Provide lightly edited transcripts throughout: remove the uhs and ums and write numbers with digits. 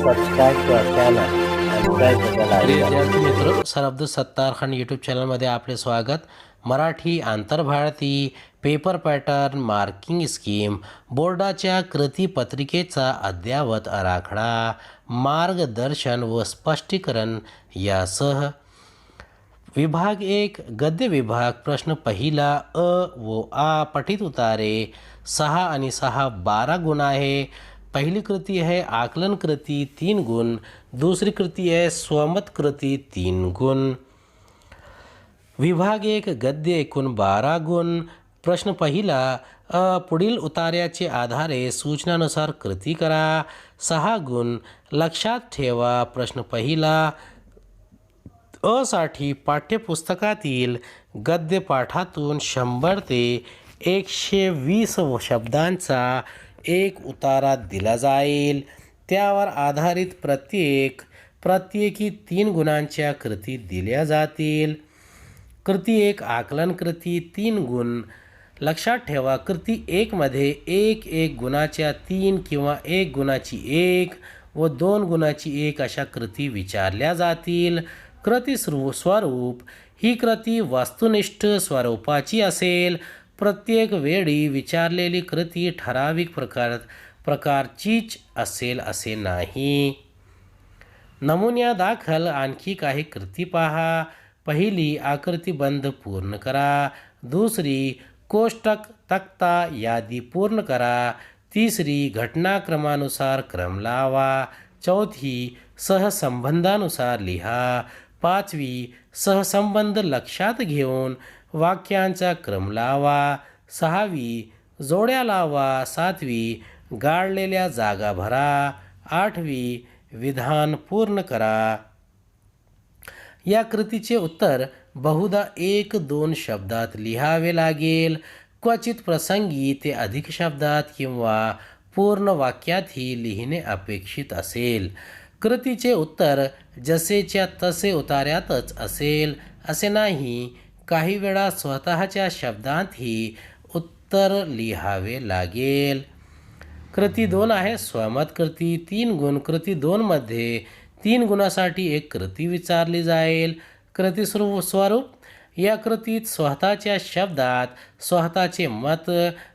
subscribe to our channel and press the bell प्रिय icon. विद्यार्थी मित्र, सरअब्द सत्तार खान यूट्यूब चॅनलमध्ये आपले स्वागत. Marathi Antarbharati paper pattern marking scheme बोर्डाच्या कृतीपत्रिकेचा अद्ययावत आराखडा, मार्गदर्शन व स्पष्टीकरण यासह विभाग 1 गद्य विभाग. प्रश्न पहिला अ व आ पठित उतारे 6 आणि 6 12 गुण आहे. पहिली कृती आहे आकलन कृती 3 गुण, दुसरी कृती आहे स्वमत कृती 3 गुण. विभाग 1 गद्य एकूण 12 गुण. प्रश्न पहिला अ पुढील उतार्याचे आधारे सूचनानुसार कृती करा. 6 गुण. लक्षात ठेवा प्रश्न पहिला अ साठी पाठ्यपुस्तकातील गद्य पाठातून 100 ते 120 शब्दांचा एक उतारा दिला जाईल. त्यावर आधारित प्रत्येकी 3 गुणांच्या कृती दिल्या जातील. कृती 1 आकलन कृती 3 गुण. लक्षात ठेवा कृती 1 मध्ये 1 गुणाच्या 3 किंवा 1 गुणाची 1 व 2 गुणाची 1 अशा कृती विचारल्या जातील. कृती स्वरूप ही कृती वस्तुनिष्ठ स्वरूपाची असेल. प्रत्येक वेळी विचारलेली कृती ठराविक प्रकारचीच असेल असे नाही. नमुन्यादाखल आणखी काही कृती पहा. पहिली आकृतिबंध पूर्ण करा. दुसरी कोष्टक तक्ता यादी पूर्ण करा. तिसरी घटनाक्रमानुसार क्रम लावा. चौथी सहसंबंधानुसार लिहा. पाचवी सहसंबंध लक्षात घेऊन वाक्यांचा क्रम लावा. सहावी जोड्या लावा. सातवी गाळलेल्या जागा भरा. आठवी विधान पूर्ण करा. या कृतीचे उत्तर बहुधा 1-2 शब्दात लिहावे लागेल. क्वचित प्रसंगी ते अधिक शब्दात किंवा पूर्ण वाक्यातही लिहिणे अपेक्षित असेल. कृतीचे उत्तर जसेच्या तसे उतार्यातच असेल असे नाही. काही वेळा स्वतःच्या शब्दांतही उत्तर लिहावे लागेल. कृती 2 आहे स्वमत कृती 3 गुण. कृती 2 मध्ये 3 गुणासाठी एक कृती विचारली जाईल. कृती स्वरूप या कृतीत स्वतःच्या शब्दात स्वतःचे मत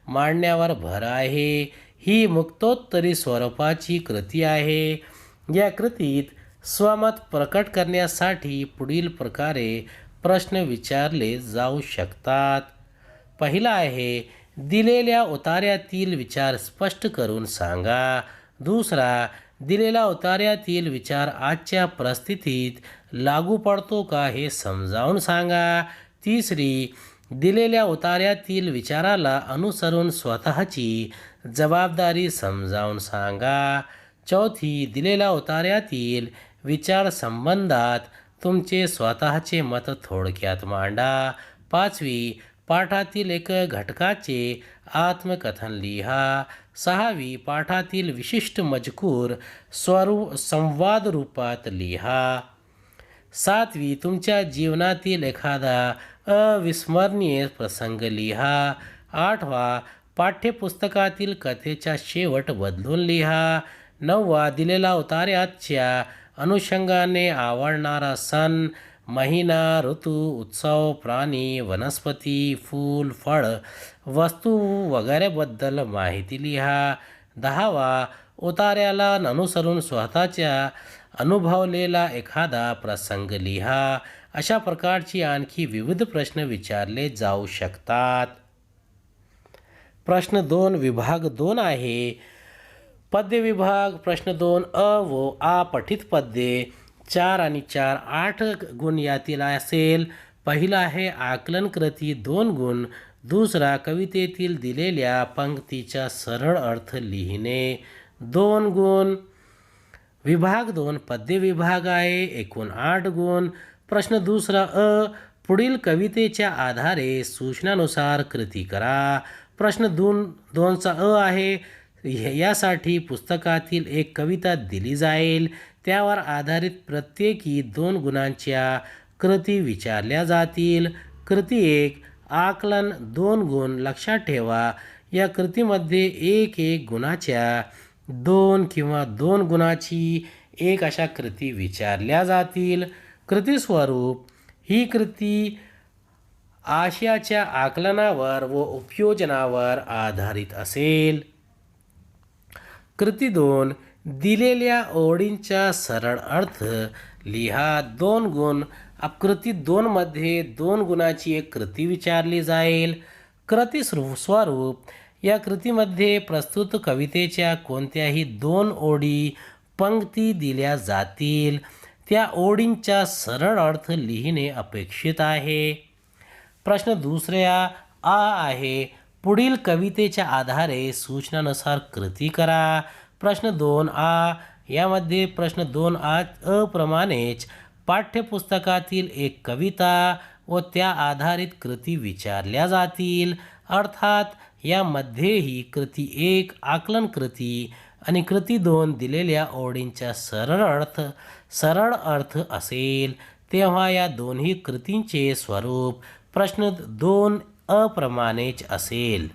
मांडण्यावर भर आहे. ही मुक्तोत्तरी स्वरूपाची कृती आहे. या कृतीत स्वमत प्रकट करण्यासाठी पुढील प्रकारे प्रश्न विचारले जाऊ शकतात. पहिला आहे दिलेल्या उतार्यातील विचार स्पष्ट करून सांगा. दुसरा दिलेल्या उतार्यातील विचार आजच्या परिस्थितीत लागू पडतो का हे समजावून सांगा. तिसरी दिलेल्या उतार्यातील विचाराला अनुसरून स्वतःची जबाबदारी समजावून सांगा. चौथी दिलेल्या उतार्यातील विचार संबंधात तुमचे स्वतःचे मत थोडक्यात मांडा. पाचवी पाठातील एक घटकाचे आत्मकथन लिहा. सहावी पाठातील विशिष्ट मजकूर संवाद रूपात लिहा. सातवी तुमच्या जीवनातील एखादा अविस्मरणीय प्रसंग लिहा. आठवा पाठ्यपुस्तकातील कथेचा शेवट बदलून लिहा. नववा दिलेला उतार्याच्या अनुषंगाने आवडणारा सण, महिना, ऋतू, उत्सव, प्राणी, वनस्पती, फूल, फळ, वस्तू वगैरेबद्दल माहिती लिहा. 10वा उतार्याला अनुसरून स्वतःच्या अनुभवलेला एखादा प्रसंग लिहा. अशा प्रकारची आणखी विविध प्रश्न विचारले जाऊ शकतात. प्रश्न 2 विभाग 2 आहे. पद्य विभाग. प्रश्न 2 अ व आ पठित पद्ये 4 आणि 4 8 गुण यातील असेल. पहिला आहे आकलन कृती 2 गुण. दुसरा कवितेतील दिलेल्या पंक्तीचा सरळ अर्थ लिहिणे 2 गुण. विभाग 2 पद्य विभाग आहे. एकूण 8 गुण. प्रश्न दुसरा अ पुढील कवितेच्या आधारे सूचनानुसार कृती करा. प्रश्न 2चा अ आहे. यासाठी पुस्तकातील एक कविता दिली जाईल. त्यावर आधारित प्रत्येकी 2 गुणांच्या कृती विचारल्या जातील. कृती 1 आकलन 2 गुण. लक्षात ठेवा या कृतीमध्ये 1 गुणाच्या 2 किंवा 2 गुणाची एक अशा कृती विचारल्या जातील. कृती स्वरूप ही कृती आशयाच्या आकलनावर व उपयोजनावर आधारित असेल. कृती 2. दिलेल्या ओळींचा सरळ अर्थ लिहा. 2 गुण. कृती 2 मध्ये 2 गुणाची एक कृती विचारली जाईल. कृती स्वरूप या कृतीमध्ये प्रस्तुत कवितेच्या कोणत्याही 2 ओळी पंक्ती दिल्या जातील. त्या ओळींचा सरळ अर्थ लिहिणे अपेक्षित आहे. प्रश्न दुसऱ्या आ आहे. पुढील कवितेच्या आधारे सूचनानुसार कृती करा. प्रश्न 2आ. यामध्ये प्रश्न 2आ प्रमाणेच पाठ्यपुस्तकातील एक कविता व त्या आधारित कृती विचारल्या जातील. अर्थात यामध्येही कृती 1 आकलन कृती आणि कृती 2 दिलेल्या ओळींचा सरळ अर्थ असेल. तेव्हा या दोन्ही कृतींचे स्वरूप प्रश्न 2 प्रमाणेच असेल.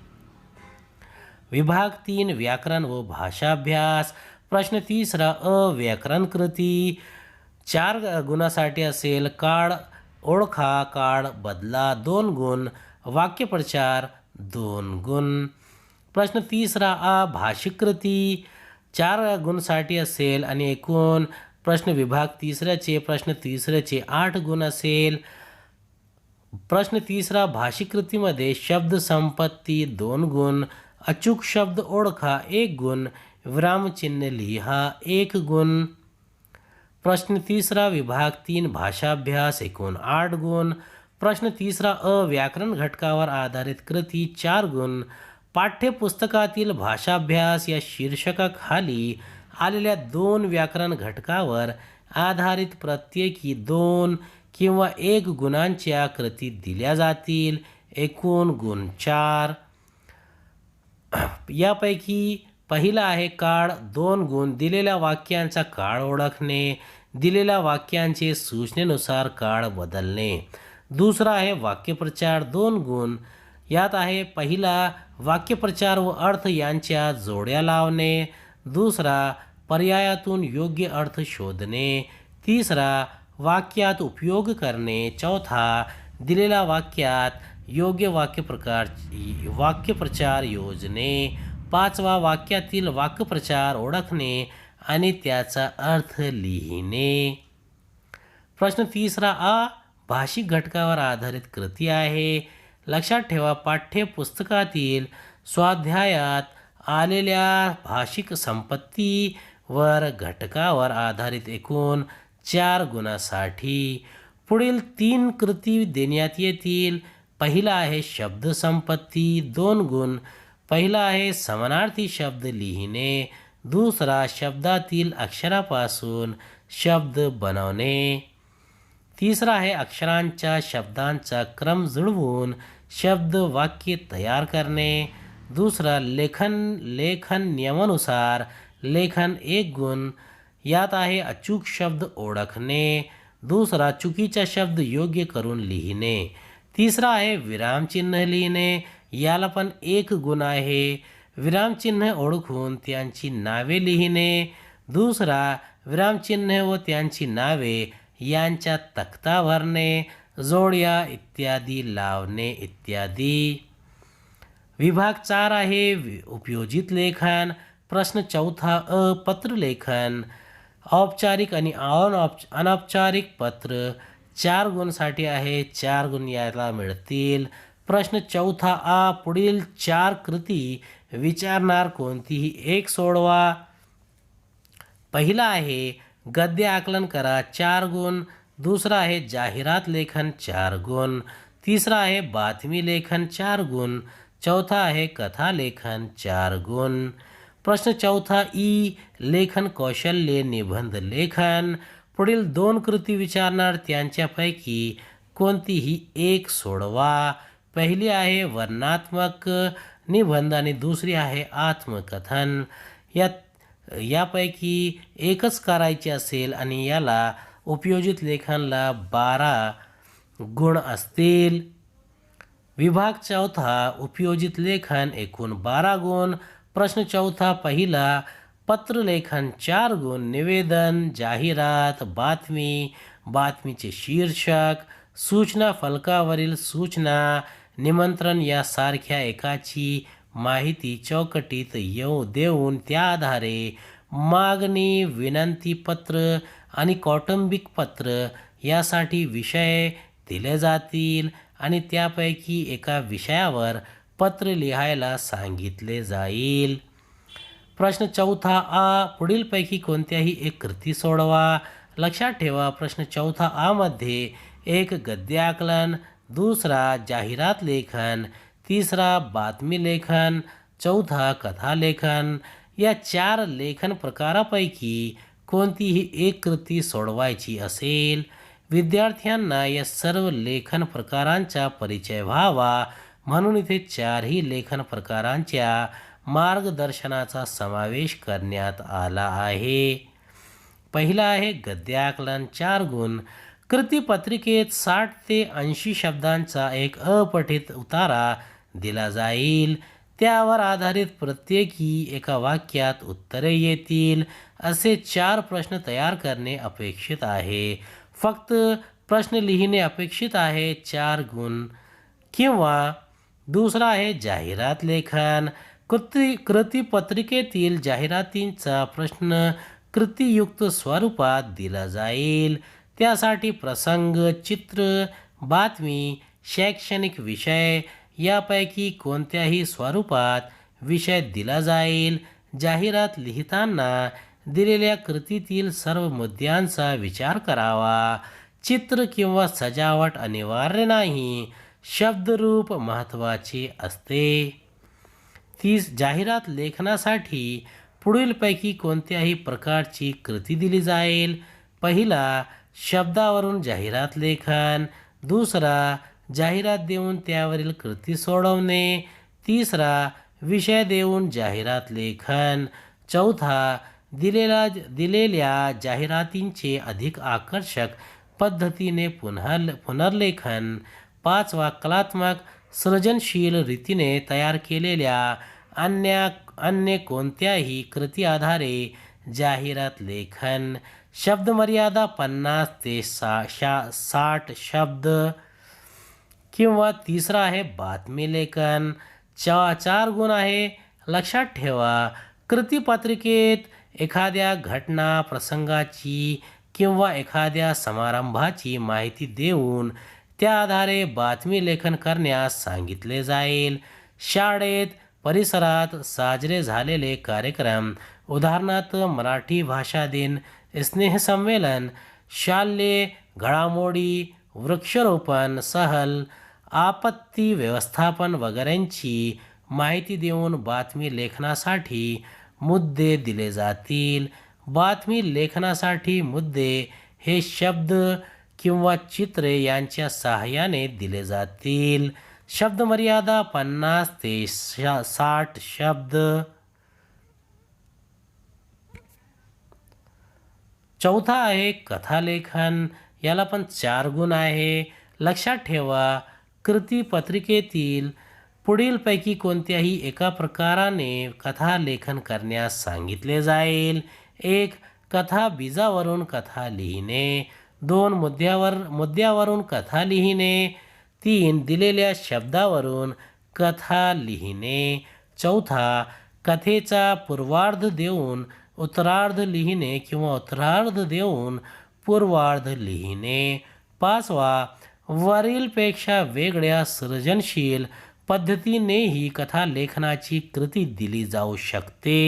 विभाग 3 व्याकरण व भाषाभ्यास. प्रश्न 3 व्याकरण कृती 4 गुणासाठी असेल. काळ ओळखा, काळ बदला 2 गुण. वाक्यप्रचार 2 गुण. प्रश्न 3 भाषिक कृती 4 गुणसाठी असेल आणि एकूण प्रश्न विभाग 3चे 8 गुण असेल. प्रश्न 3 भाषिक कृतीमध्ये शब्द संपत्ती 2 गुण. अचूक शब्द ओळखा 1 गुण. विरामचिन्ह लिहा 1 गुण. प्रश्न 3 विभाग 3 भाषाभ्यास एकूण 8 गुण. प्रश्न 3 व्याकरण घटकावर आधारित कृती 4 गुण. पाठ्यपुस्तकातील भाषाभ्यास या शीर्षकाखाली आलेल्या 2 व्याकरण घटकावर आधारित प्रत्येकी 2 किंवा 1 गुणांच्या कृती दिल्या जातील. एकूण गुण 4. यापैकी पहिला आहे काळ 2 गुण. दिलेल्या वाक्यांचा काळ ओळखणे. दिलेल्या वाक्यांचे सूचनेनुसार काळ बदलणे. दुसरा आहे वाक्यप्रचार 2 गुण. यात आहे पहिला वाक्यप्रचार व अर्थ यांच्या जोड्या लावणे. दुसरा पर्यायातून योग्य अर्थ शोधणे. तिसरा वाक्यात उपयोग करणे. चौथा दिलेल्या वाक्यात योग्य वाक्यप्रचार योजणे. 5वा वाक्यातील वाक्यप्रचार ओळखणे आणि त्याचा अर्थ लिहिणे. प्रश्न 3 भाषिक घटकावर आधारित कृती आहे. लक्षात ठेवा, पाठ्यपुस्तकातील स्वाध्यायात आलेल्या भाषिक संपत्तीवर घटकावर आधारित एकूण 4 गुणासाठी पुढील 3 कृती देण्यात येतील. पहिला आहे शब्द संपत्ती 2 गुण. पहिला आहे समानार्थी शब्द लिहिणे. दुसरा शब्दातील अक्षरापासून शब्द बनवणे. तिसरा आहे अक्षरांच्या शब्दांचा क्रम जुळवून शब्द वाक्य तयार करणे. दुसरा लेखन नियमानुसार लेखन 1 गुण. यात आहे अचूक शब्द ओळखणे. दुसरा चुकीचा शब्द योग्य करून लिहिणे. तिसरा आहे विरामचिन्ह लिहिणे. याला पण 1 गुण आहे. विरामचिन्ह ओळखून त्यांची नावे लिहिणे. दुसरा विरामचिन्ह व त्यांची नावे यांच्या तक्ता भरणे, जोड्या इत्यादी लावणे इत्यादी. विभाग 4 आहे उपयोजित लेखन. प्रश्न 4 पत्रलेखन. औपचारिक आणि अनौपचारिक पत्र 4 गुणसाठी आहे. 4 गुण याला मिळतील. प्रश्न 4 पुढील 4 कृती विचारणार कोणतीही एक सोडवा. पहिला आहे गद्य आकलन करा 4 गुण. दुसरा आहे जाहिरात लेखन 4 गुण. तिसरा आहे बातमी लेखन 4 गुण. चौथा आहे कथा लेखन 4 गुण. प्रश्न 4 लेखन कौशल्य निबंध लेखन. पुढील 2 कृती विचारणार त्यांच्यापैकी कोणतीही एक सोडवा. पहिली आहे वर्णनात्मक निबंध आणि दुसरी आहे आत्मकथन. यापैकी एकच करायची असेल आणि याला उपयोजित लेखनला 12 गुण असतील. विभाग 4 उपयोजित लेखन एकूण 12 गुण. प्रश्न 4 पहिला पत्रलेखन 4 गुण, निवेदन, जाहिरात, बातमी, बातमीचे शीर्षक, सूचना फलकावरील सूचना, निमंत्रण यासारख्या एकाची माहिती चौकटीत येऊ देऊन त्या आधारे मागणी, विनंतीपत्र आणि कौटुंबिक पत्र यासाठी विषय दिले जातील आणि त्यापैकी एका विषयावर पत्र लिहायला सांगितले जाईल. प्रश्न 4 आ. पुढीलपैकी कोणत्याही एक कृती सोडवा. लक्षात ठेवा, प्रश्न 4 आ मध्ये एक गद्याकलन, दुसरा जाहिरात लेखन, तिसरा बातमी लेखन, चौथा कथालेखन या 4 लेखन प्रकारापैकी कोणतीही एक कृती सोडवायची असेल. विद्यार्थ्यांना या सर्व लेखन प्रकारांचा परिचय व्हावा म्हणून इथे 4ही लेखन प्रकारांच्या मार्गदर्शनाचा समावेश करण्यात आला आहे. पहिला आहे गद्याकलन 4 गुण. कृतीपत्रिकेत 60 ते 80 शब्दांचा एक अपठित उतारा दिला जाईल. त्यावर आधारित प्रत्येकी एका वाक्यात उत्तरे येतील. असे 4 प्रश्न तयार करणे अपेक्षित आहे. फक्त प्रश्न लिहिणे अपेक्षित आहे. 4 गुण. किंवा दुसरा आहे जाहिरात लेखन. कृतीपत्रिकेतील जाहिरातींचा प्रश्न कृतीयुक्त स्वरूपात दिला जाईल. त्यासाठी प्रसंग, चित्र, बातमी, शैक्षणिक विषय यापैकी कोणत्याही स्वरूपात विषय दिला जाईल. जाहिरात लिहिताना दिलेल्या कृतीतील सर्व मुद्द्यांचा विचार करावा. चित्र किंवा सजावट अनिवार्य नाही. शब्दरूप महत्त्वाचे असते. जाहिरात लेखनासाठी पुढीलपैकी कोणत्याही प्रकारची कृती दिली जाईल. पहिला, शब्दावरून जाहिरात लेखन. दुसरा, जाहिरात देऊन त्यावरील कृती सोडवणे. तिसरा, विषय देऊन जाहिरात लेखन. चौथा, दिलेल्या जाहिरातींचे अधिक आकर्षक पद्धतीने पुनर्लेखन. पाचवा, कलात्मक सृजनशील रीतीने तयार केलेल्या अन्य कोणत्याही कृती आधारे जाहिरात लेखन. शब्दमर्यादा 50 ते 60 शब्द. किंवा तिसरा आहे बातमी लेखन. 4 गुण आहे. लक्षात ठेवा, कृतीपत्रिकेत एखाद्या घटना, प्रसंगाची किंवा एखाद्या समारंभाची माहिती देऊन त्या आधारे बातमी लेखन करण्यास सांगितले जाईल. शाळेत, परिसरात साजरे झालेले कार्यक्रम, उदाहरणार्थ मराठी भाषा दिन, स्नेहसंमेलन, शालेय घडामोडी, वृक्षारोपण, सहल, आपत्ती व्यवस्थापन वगैरेंची माहिती देऊन बातमी लेखनासाठी मुद्दे दिले जातील. बातमी लेखनासाठी मुद्दे हे शब्द किंवा चित्रे यांच्या सहाय्याने दिले जातील. शब्दमर्यादा 50 ते 60 शब्द. चौथा आहे कथालेखन. याला पण 4 गुण आहे. लक्षात ठेवा, कृतीपत्रिकेतील पुढीलपैकी कोणत्याही एका प्रकाराने कथालेखन करण्यास सांगितले जाईल. 1. कथा बीजावरून कथा लिहिणे. 2. मुद्द्यावरून कथा लिहिणे. 3. दिलेल्या शब्दावरून कथा लिहिणे. चौथा, कथेचा पूर्वार्ध देऊन उत्तरार्ध लिहिणे किंवा उत्तरार्ध देऊन पूर्वार्ध लिहिणे. 5. वरीलपेक्षा वेगळ्या सृजनशील पद्धतीनेही कथालेखनाची कृती दिली जाऊ शकते.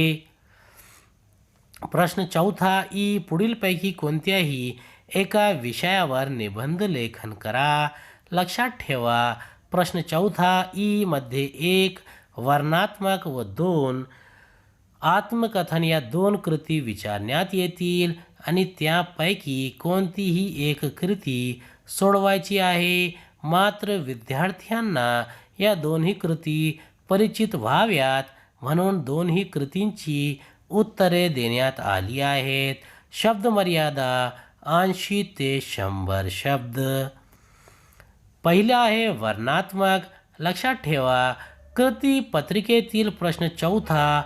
प्रश्न 4 ई. पुढीलपैकी कोणत्याही एका विषयावर निबंध लेखन करा. लक्षात ठेवा, प्रश्न 4 ई मध्ये 1 वर्णनात्मक व 2 आत्मकथन या 2 कृती विचारण्यात येतील आणि त्यापैकी कोणतीही एक कृती सोडवायची आहे. मात्र विद्यार्थ्यांना या दोन्ही कृती परिचित व्हाव्यात म्हणून दोन्ही कृतींची उत्तरे देण्यात आली आहेत. शब्दमर्यादा 80 ते 100 शब्द. पहिला आहे वर्णनात्मक. लक्षात ठेवा, कृतीपत्रिकेतील प्रश्न 4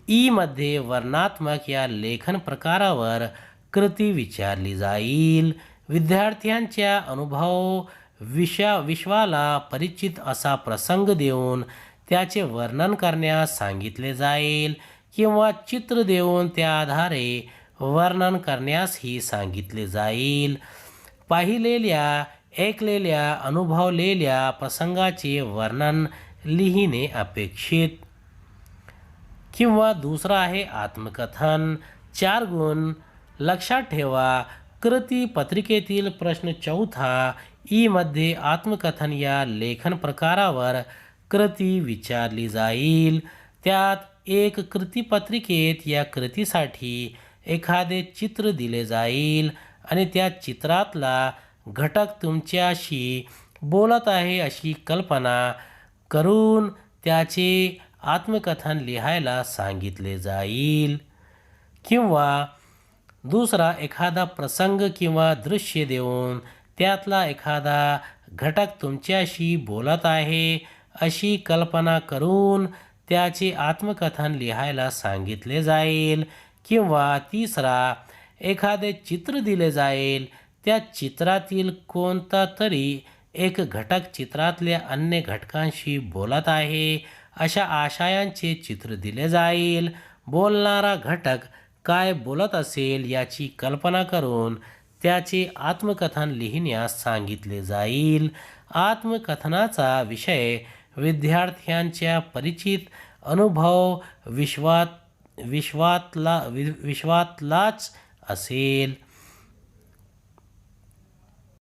मध्ये वर्णनात्मक या लेखन प्रकारावर कृती विचारली जाईल. विद्यार्थ्यांच्या अनुभव विश्वाला परिचित असा प्रसंग देऊन त्याचे वर्णन करण्यास सांगितले जाईल किंवा चित्र देऊन त्या आधारे वर्णन करण्यासही सांगितले जाईल. पाहिलेल्या, ऐकलेल्या, अनुभवलेल्या प्रसंगाचे वर्णन लिहिणे अपेक्षित. किंवा दुसरा आहे आत्मकथन. 4 गुण. लक्षात ठेवा, कृती पत्रिकेतील प्रश्न 4 मध्ये आत्मकथन या लेखन प्रकारावर कृती विचारली जाईल. त्यात एक कृतीपत्रिकेत या कृतीसाठी एखादे चित्र दिले जाईल आणि त्या चित्रातला घटक तुमच्याशी बोलत आहे अशी कल्पना करून त्याचे आत्मकथन लिहायला सांगितले जाईल. किंवा दुसरा, एखादा प्रसंग किंवा दृश्य देऊन त्यातला एखादा घटक तुमच्याशी बोलत आहे अशी कल्पना करून त्याचे आत्मकथन लिहायला सांगितले जाईल. किंवा तिसरा, एखादे चित्र दिले जाईल, त्या चित्रातील कोणता तरी एक घटक चित्रातल्या अन्य घटकांशी बोलत आहे अशा आशयांचे चित्र दिले जाईल. बोलणारा घटक काय बोलत असेल याची कल्पना करून त्याचे आत्मकथन लिहिण्यास सांगितले जाईल. आत्मकथनाचा विषय विद्यार्थ्यांच्या परिचित अनुभव विश्वातलाच असेल.